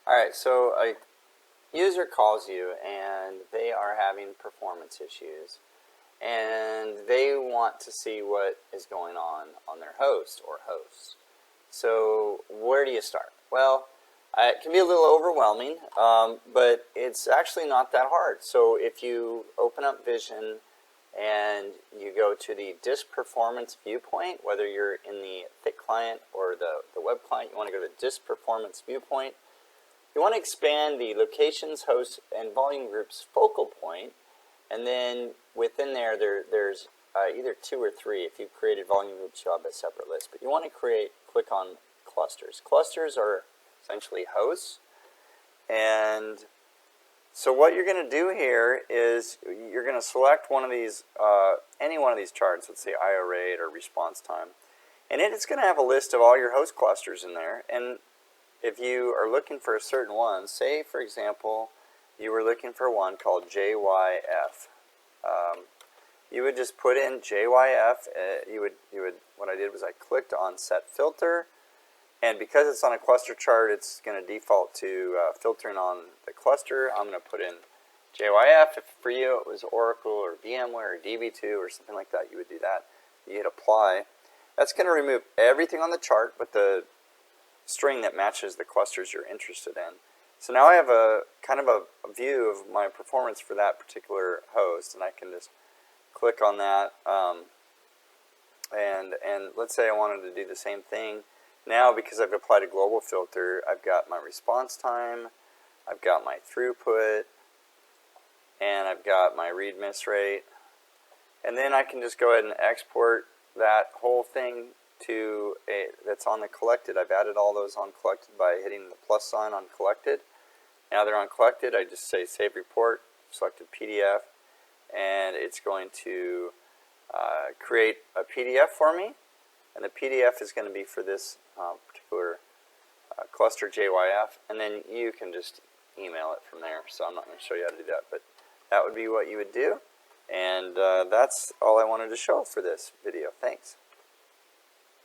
Alright, so a user calls you and they are having performance issues and they want to see what is going on their host or hosts. So where do you start? Well, it can be a little overwhelming, but it's actually not that hard. So if you open up Vision and you go to the disk performance viewpoint, whether you're in the thick client or the web client, you want to go to disk performance viewpoint. You want to expand the locations, hosts, and volume groups focal point, and then within there's either 2 or 3. If you've created volume groups, you'll have a separate list. But you want to click on clusters. Clusters are essentially hosts, and so what you're going to do here is you're going to select one of these, any one of these charts, let's say IO rate or response time, and it's going to have a list of all your host clusters in there. And if you are looking for a certain one, say for example you were looking for one called JYF, you would just put in JYF. What I did was I clicked on Set Filter, and because it's on a cluster chart, it's going to default to filtering on the cluster. I'm going to put in JYF. If for you it was Oracle or VMware or DB2 or something like that, you would do that. You hit Apply. That's going to remove everything on the chart but the string that matches the clusters you're interested in. So now I have a kind of a view of my performance for that particular host, and I can just click on that, and let's say I wanted to do the same thing. Now, because I've applied a global filter, I've got my response time, I've got my throughput, and I've got my read-miss rate, and then I can just go ahead and export that whole thing to that's on the collected. I've added all those on collected by hitting the plus sign on collected. Now they're on collected. I just say save report, selected PDF, and it's going to create a PDF for me, and the PDF is going to be for this particular cluster JYF, and then you can just email it from there. So I'm not going to show you how to do that, but that would be what you would do, and that's all I wanted to show for this video. Thanks.